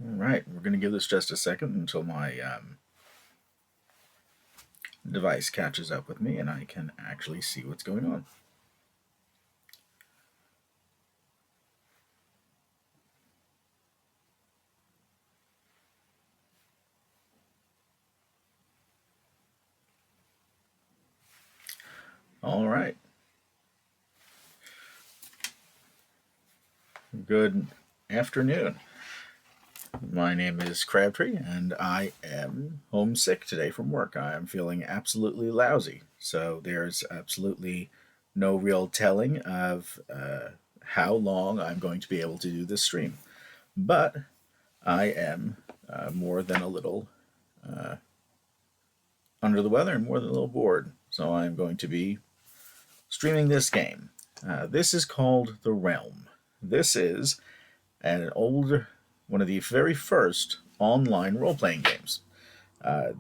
Alright, we're going to give this just a second until my device catches up with me and I can actually see what's going on. Alright. Good afternoon. My name is Crabtree, and I am homesick today from work. I am feeling absolutely lousy, so there's absolutely no real telling of how long I'm going to be able to do this stream. But I am more than a little under the weather and more than a little bored, so I'm going to be streaming this game. This is called The Realm. This is an old, one of the very first online role-playing games.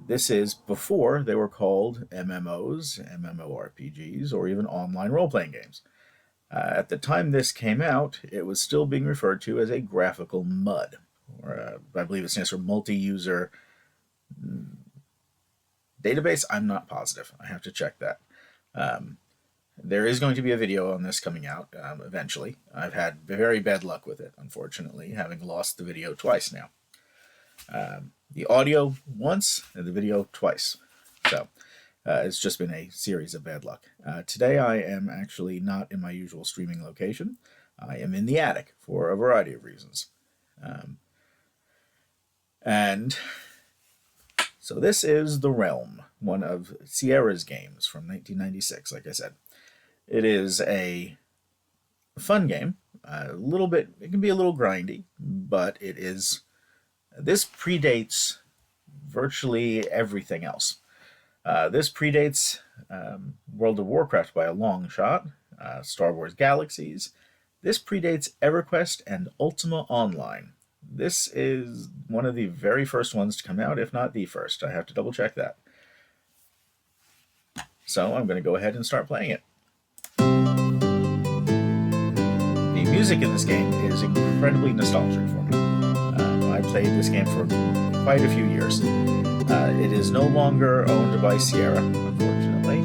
This is before they were called MMOs, MMORPGs, or even online role-playing games. At the time this came out, it was still being referred to as a graphical MUD, or I believe it stands for multi-user database. I'm not positive. I have to check that. There is going to be a video on this coming out eventually. I've had very bad luck with it, unfortunately, having lost the video twice now. The audio once and the video twice. So it's just been a series of bad luck. Today I am actually not in my usual streaming location. I am in the attic for a variety of reasons. And so this is The Realm, one of Sierra's games from 1996, like I said. It is a fun game, a little bit, it can be a little grindy, but it is, this predates virtually everything else. This predates World of Warcraft by a long shot, Star Wars Galaxies. This predates EverQuest and Ultima Online. This is one of the very first ones to come out, if not the first. I have to double check that. So I'm going to go ahead and start playing it. The music in this game is incredibly nostalgic for me. I played this game for quite a few years. It is no longer owned by Sierra, unfortunately.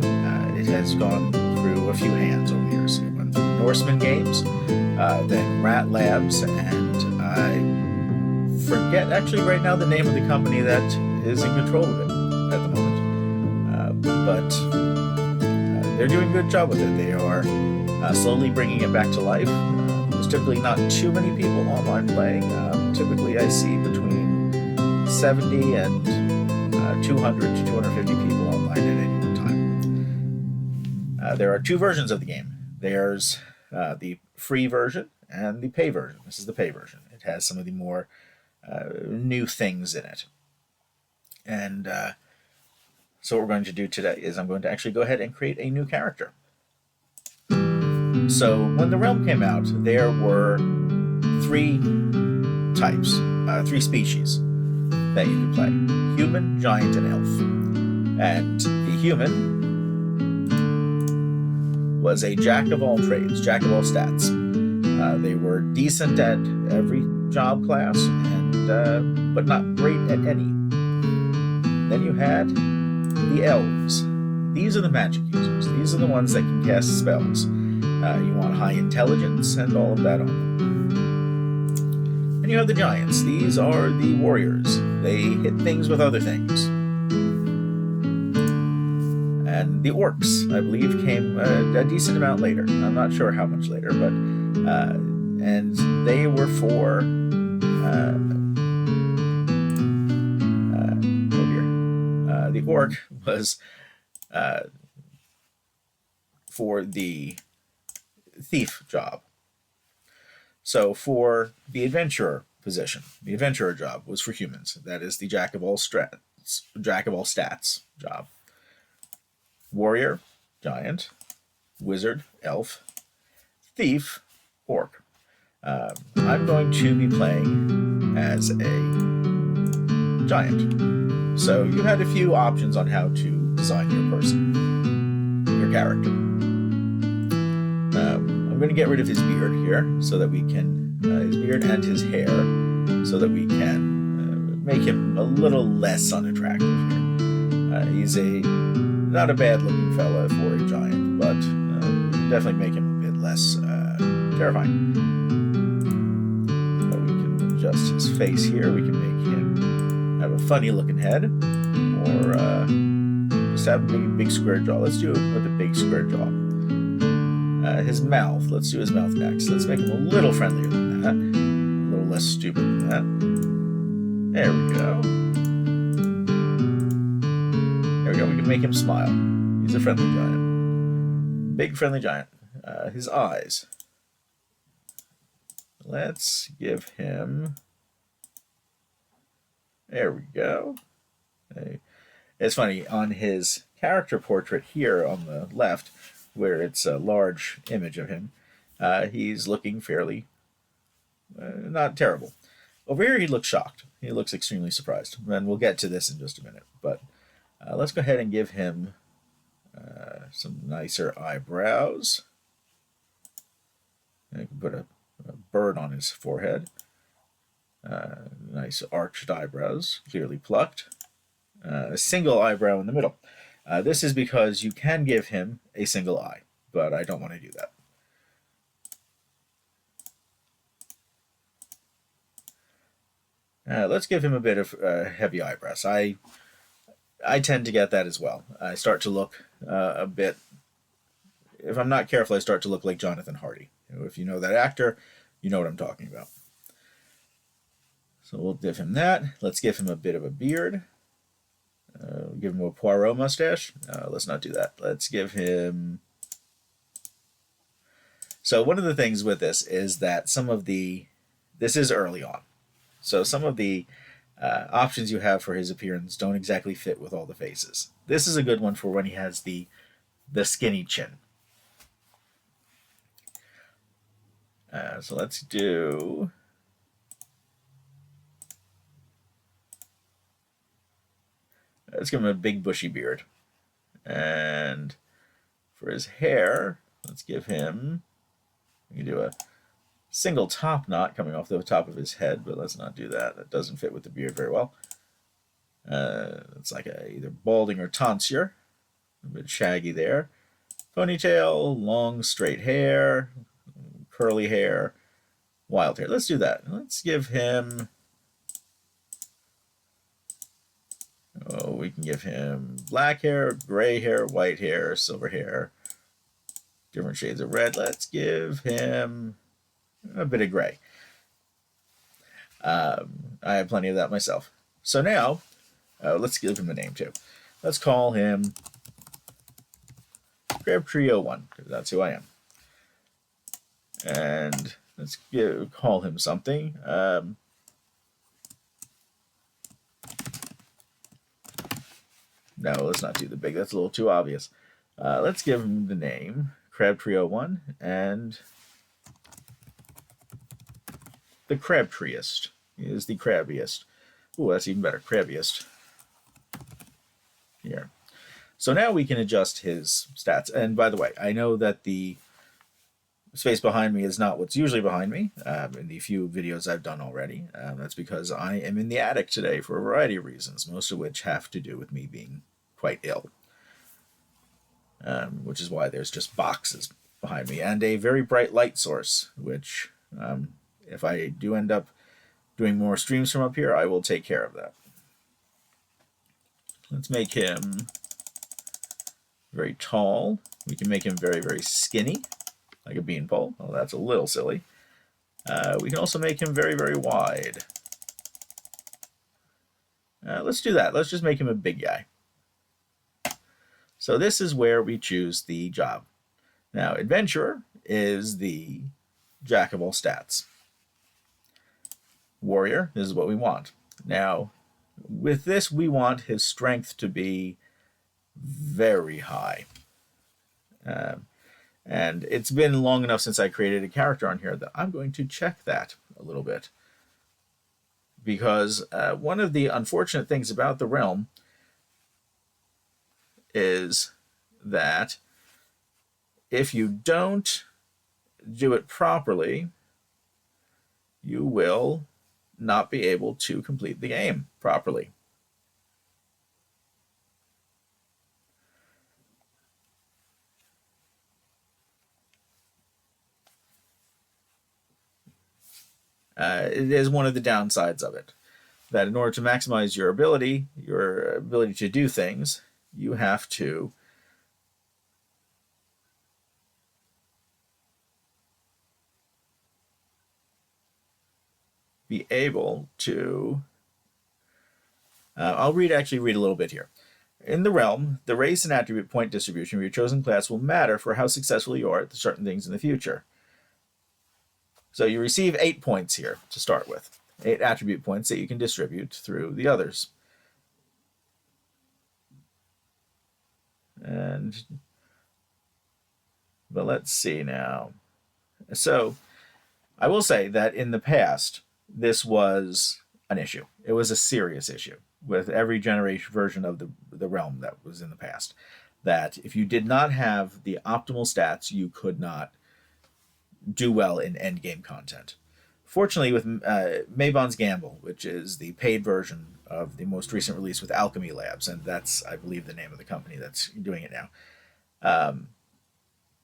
It has gone through a few hands over the years. It went through Norseman Games, then Rat Labs, and I forget actually right now the name of the company that is in control of it at the moment. But they're doing a good job with it. They are slowly bringing it back to life. There's typically not too many people online playing. Typically I see between 70 and 200 to 250 people online at any one time. There are two versions of the game. There's the free version and the pay version. This is the pay version. It has some of the more new things in it. And so what we're going to do today is I'm going to actually go ahead and create a new character. So when The Realm came out, there were three types, three species that you could play: human, giant, and elf. And the human was a jack of all trades, jack of all stats. They were decent at every job class, and but not great at any. Then you had the elves. These are the magic users. These are the ones that can cast spells. You want high intelligence and all of that on them. And you have the giants. These are the warriors. They hit things with other things. And the orcs, I believe, came a decent amount later. I'm not sure how much later, but and they were for the orc was for the thief job. So for the adventurer position, the adventurer job was for humans. That is the jack of all stats job. Warrior, giant, wizard, elf, thief, orc. I'm going to be playing as a giant. So you had a few options on how to design your person, your character. I'm going to get rid of his beard here so that we can, his beard and his hair, so that we can make him a little less unattractive here. He's not a bad looking fella for a giant, but we can definitely make him a bit less terrifying. So we can adjust his face here. We can make him have a funny looking head, or just have a big square jaw. Let's do it with a big square jaw. His mouth. Let's do his mouth next. Let's make him a little friendlier than that. A little less stupid than that. There we go. There we go. We can make him smile. He's a friendly giant. Big friendly giant. His eyes. Let's give him... There we go. It's funny, on his character portrait here on the left, where it's a large image of him, he's looking fairly not terrible. Over here he looks shocked. He looks extremely surprised. And we'll get to this in just a minute. But let's go ahead and give him some nicer eyebrows. I can put a bird on his forehead. Nice arched eyebrows, clearly plucked. A single eyebrow in the middle. This is because you can give him a single eye, but I don't want to do that. Let's give him a bit of heavy eyebrows. I tend to get that as well. I start to look a bit, if I'm not careful, I start to look like Jonathan Hardy. If you know that actor, you know what I'm talking about. So we'll give him that. Let's give him a bit of a beard. Give him a Poirot mustache. Let's not do that. Let's give him... So one of the things with this is that this is early on. So some of the options you have for his appearance don't exactly fit with all the faces. This is a good one for when he has the skinny chin. So let's do... Let's give him a big bushy beard. And for his hair, let's give him... We can do a single top knot coming off the top of his head, but let's not do that. That doesn't fit with the beard very well. It's like either balding or tonsure. A bit shaggy there. Ponytail, long straight hair, curly hair, wild hair. Let's do that. Let's give him... Oh, we can give him black hair, gray hair, white hair, silver hair, different shades of red. Let's give him a bit of gray. I have plenty of that myself. So now, let's give him a name too. Let's call him Crabtree01, because that's who I am. And let's call him something. No, let's not do the big. That's a little too obvious. Let's give him the name Crabtree01 and the Crabtreeist. He is the crabbiest. Ooh, that's even better. Crabbiest. Here. So now we can adjust his stats. And by the way, I know that the space behind me is not what's usually behind me in the few videos I've done already. That's because I am in the attic today for a variety of reasons, most of which have to do with me being quite ill, which is why there's just boxes behind me and a very bright light source, which if I do end up doing more streams from up here, I will take care of that. Let's make him very tall. We can make him very, very skinny, like a beanpole. Oh, that's a little silly. We can also make him very, very wide. Let's do that. Let's just make him a big guy. So this is where we choose the job. Now, Adventurer is the jack of all stats. Warrior, this is what we want. Now, with this, we want his strength to be very high. And it's been long enough since I created a character on here that I'm going to check that a little bit. Because one of the unfortunate things about the realm is that if you don't do it properly, you will not be able to complete the game properly. It is one of the downsides of it, that in order to maximize your ability to do things, you have to be able to... I'll actually read a little bit here. In the realm, the race and attribute point distribution of your chosen class will matter for how successful you are at certain things in the future. So you receive 8 points here to start with. 8 attribute points that you can distribute through the others. But let's see now. So I will say that in the past, this was an issue. It was a serious issue with every generation version of the realm that was in the past. That if you did not have the optimal stats, you could not do well in endgame content. Fortunately, with Mabon's Gamble, which is the paid version of the most recent release with Alchemy Labs, and that's, I believe, the name of the company that's doing it now,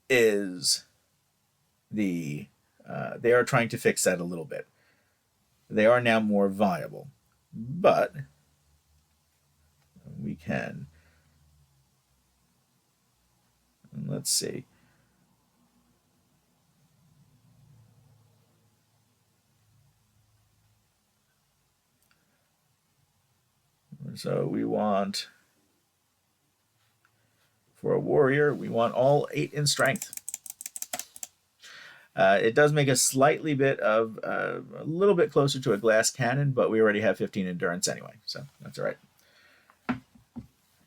is they are trying to fix that a little bit. They are now more viable, but we can... Let's see. So we want, for a warrior, we want all 8 in strength. It does make a slightly bit of, a little bit closer to a glass cannon, but we already have 15 endurance anyway, so that's all right.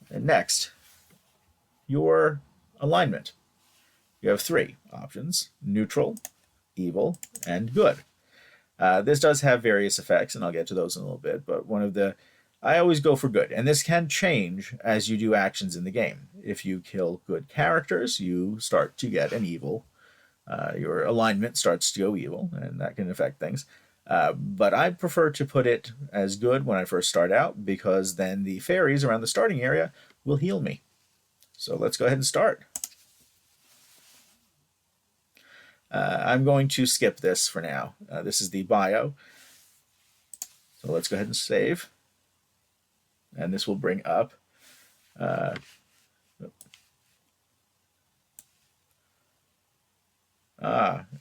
And next, your alignment. You have 3 options: neutral, evil, and good. This does have various effects, and I'll get to those in a little bit, but I always go for good, and this can change as you do actions in the game. If you kill good characters, you start to get an evil. Your alignment starts to go evil, and that can affect things. But I prefer to put it as good when I first start out, because then the fairies around the starting area will heal me. So let's go ahead and start. I'm going to skip this for now. This is the bio. So let's go ahead and save. And this will bring up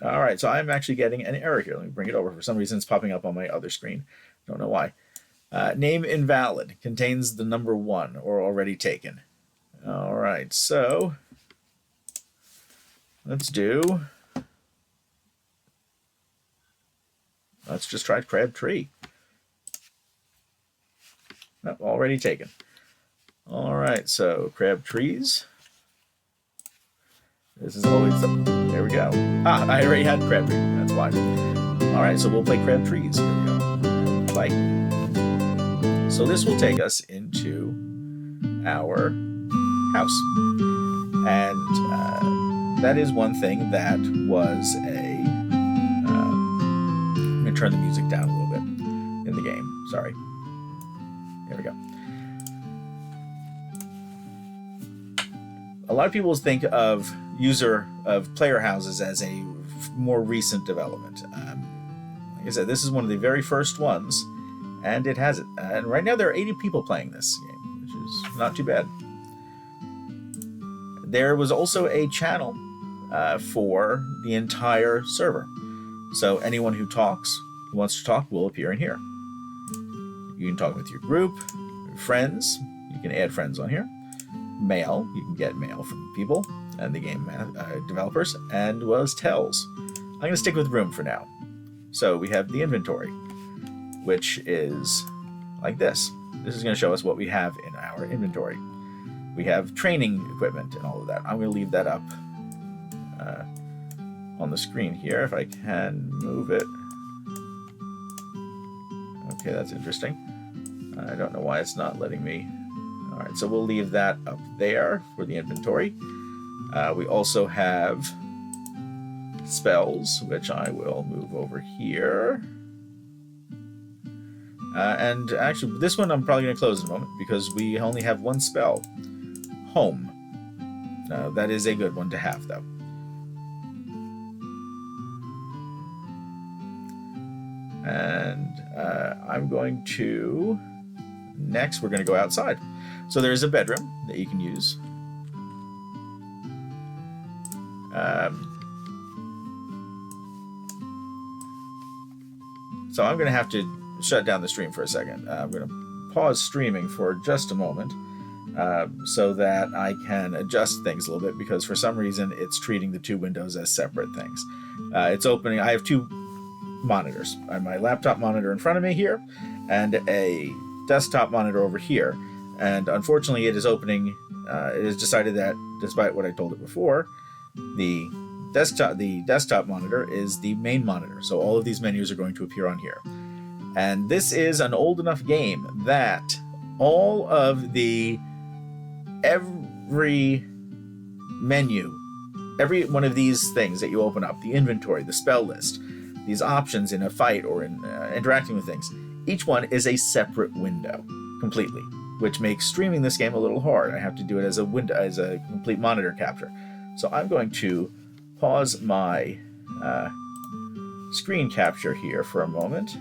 all right, so I'm actually getting an error here. Let me bring it over. For some reason, it's popping up on my other screen. Don't know why. Name invalid. Contains the number 1 or already taken. All right, so let's just try Crab Tree. Oh, already taken. All right, so Crab Trees. This is always there we go. I already had Crab Tree. That's why. All right, so we'll play Crab Trees. Here we go. Play. So this will take us into our house, and that is one thing that was a. I'm gonna turn the music down a little bit in the game. Sorry. There we go. A lot of people think of player houses as a more recent development. Like I said, this is one of the very first ones, and it has it. And right now there are 80 people playing this game, which is not too bad. There was also a channel for the entire server. So anyone who wants to talk, will appear in here. You can talk with your group, your friends. You can add friends on here. Mail, you can get mail from people and the game developers, and well as tells. I'm going to stick with room for now. So we have the inventory, which is like this. This is going to show us what we have in our inventory. We have training equipment and all of that. I'm going to leave that up on the screen here if I can move it. Okay, that's interesting. I don't know why it's not letting me. All right, so we'll leave that up there for the inventory. We also have spells, which I will move over here. And actually, this one I'm probably going to close in a moment because we only have one spell. Home. That is a good one to have, though. And I'm going to... Next, we're going to go outside. So there's a bedroom that you can use. So I'm going to have to shut down the stream for a second. I'm going to pause streaming for just a moment so that I can adjust things a little bit, because for some reason it's treating the two windows as separate things. It's opening. I have two monitors. I have my laptop monitor in front of me here and a desktop monitor over here. And unfortunately, it is opening. It has decided that, despite what I told it before, the desktop monitor is the main monitor. So all of these menus are going to appear on here. And this is an old enough game that all of every menu, every one of these things that you open up, the inventory, the spell list, these options in a fight or in interacting with things, each one is a separate window completely, which makes streaming this game a little hard. I have to do it as a window, as a complete monitor capture. So I'm going to pause my screen capture here for a moment.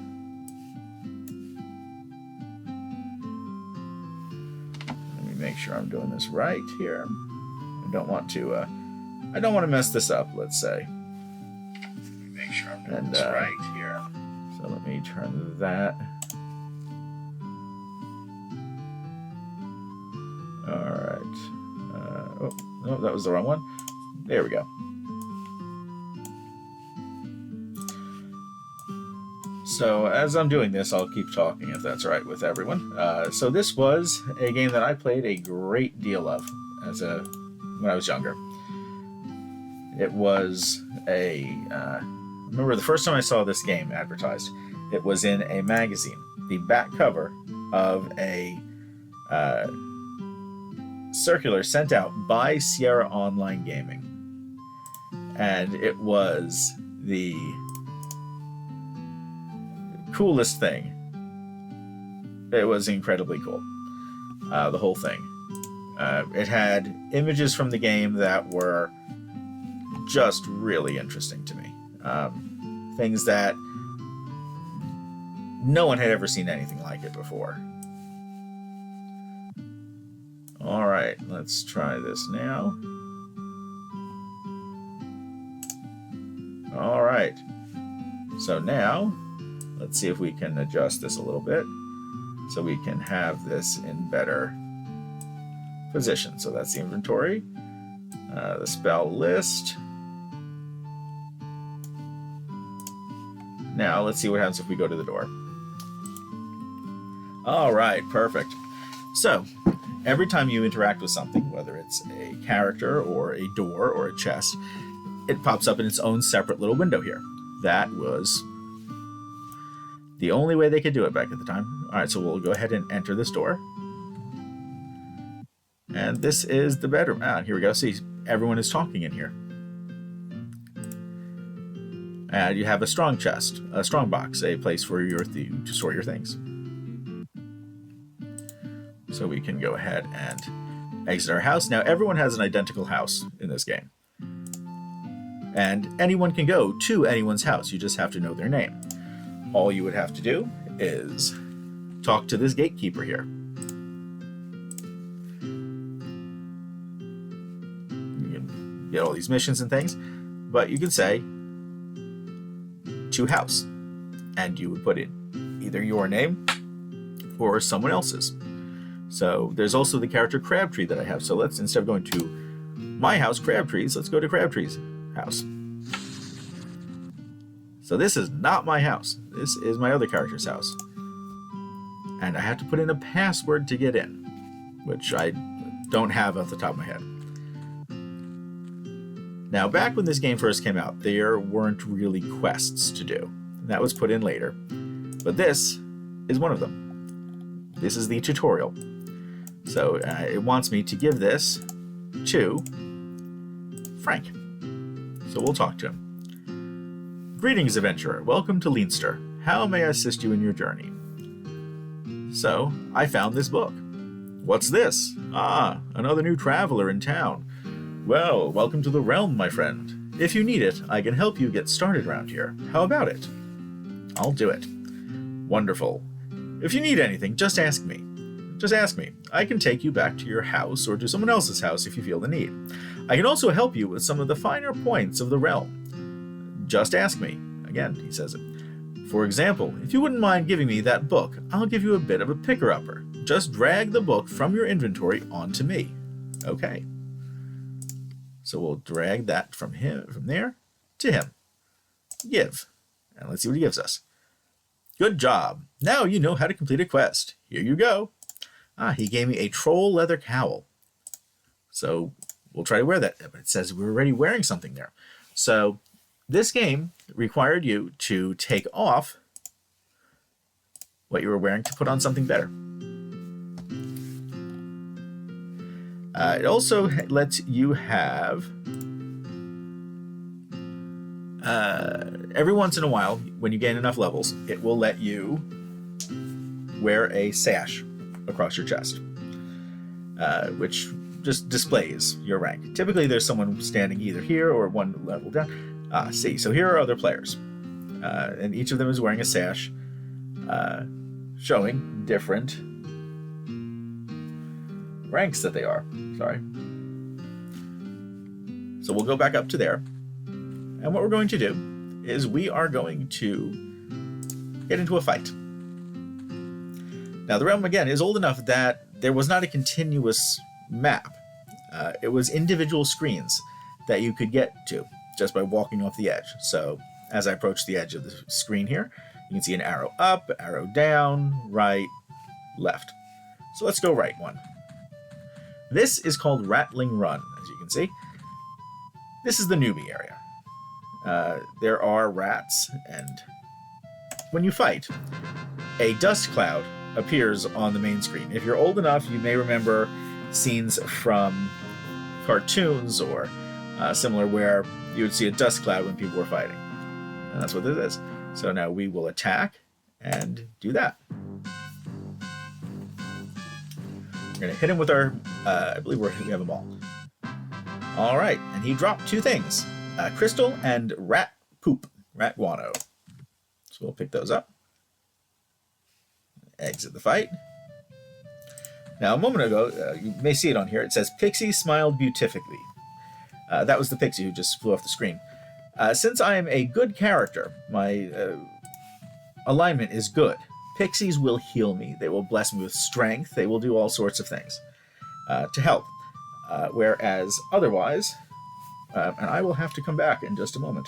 Let me make sure I'm doing this right here. I don't want to mess this up, let's say. Let me make sure I'm doing this right here. So let me turn that. All right. Oh, no, that was the wrong one. There we go. So as I'm doing this, I'll keep talking if that's all right with everyone. So this was a game that I played a great deal of when I was younger. It was remember the first time I saw this game advertised, it was in a magazine. The back cover of a circular sent out by Sierra Online Gaming. And it was the coolest thing. It was incredibly cool. The whole thing. It had images from the game that were just really interesting to me. Things that no one had ever seen anything like it before. All right, let's try this now. All right. So now, let's see if we can adjust this a little bit so we can have this in better position. So that's the inventory, the spell list. Now, let's see what happens if we go to the door. All right, perfect. So, every time you interact with something, whether it's a character or a door or a chest, it pops up in its own separate little window here. That was the only way they could do it back at the time. All right, so we'll go ahead and enter this door. And this is the bedroom. Here we go. See, everyone is talking in here. And you have a strong chest, a strong box, a place for to store your things. So we can go ahead and exit our house. Now, everyone has an identical house in this game. And anyone can go to anyone's house. You just have to know their name. All you would have to do is talk to this gatekeeper here. You can get all these missions and things, but you can say, to house. And you would put in either your name or someone else's. So there's also the character Crabtree that I have. So let's, instead of going to my house, Crabtree's, let's go to Crabtree's house. So this is not my house. This is my other character's house. And I have to put in a password to get in, which I don't have off the top of my head. Now, back when this game first came out, there weren't really quests to do. That was put in later. But this is one of them. This is the tutorial. So it wants me to give this to Frank. So we'll talk to him. Greetings, adventurer. Welcome to Leinster. How may I assist you in your journey? So, I found this book. What's this? Ah, another new traveler in town. Well, welcome to the realm, my friend. If you need it, I can help you get started around here. How about it? I'll do it. Wonderful. If you need anything, just ask me. Just ask me. I can take you back to your house or to someone else's house if you feel the need. I can also help you with some of the finer points of the realm. Just ask me. Again, he says it. For example, if you wouldn't mind giving me that book, I'll give you a bit of a picker-upper. Just drag the book from your inventory onto me. Okay. So we'll drag that from there to him. Give. And let's see what he gives us. Good job. Now you know how to complete a quest. Here you go. Ah, he gave me a troll leather cowl. So we'll try to wear that. But it says we're already wearing something there. So this game required you to take off what you were wearing to put on something better. It also lets you have, every once in a while, when you gain enough levels, it will let you wear a sash across your chest, which just displays your rank. Typically, there's someone standing either here or one level down. See, so here are other players, and each of them is wearing a sash, showing different ranks that they are. Sorry. So we'll go back up to there, and what we're going to do is we are going to get into a fight. Now, the realm, again, is old enough that there was not a continuous map. It was individual screens that you could get to just by walking off the edge. So as I approach the edge of the screen here, you can see an arrow up, arrow down, right, left. So let's go right one. This is called Rattling Run, as you can see. This is the newbie area. There are rats, and when you fight, a dust cloud appears on the main screen. If you're old enough, you may remember scenes from cartoons or similar where you would see a dust cloud when people were fighting. And that's what this is. So now we will attack and do that. We're going to hit him with our, I believe we have them all. All right, and he dropped two things, crystal and rat poop, rat guano. So we'll pick those up. Exit the fight. Now, a moment ago, you may see it on here, it says, Pixie smiled beautifically. That was the pixie who just flew off the screen. Since I am a good character, my alignment is good. Pixies will heal me. They will bless me with strength. They will do all sorts of things to help. Whereas otherwise, and I will have to come back in just a moment.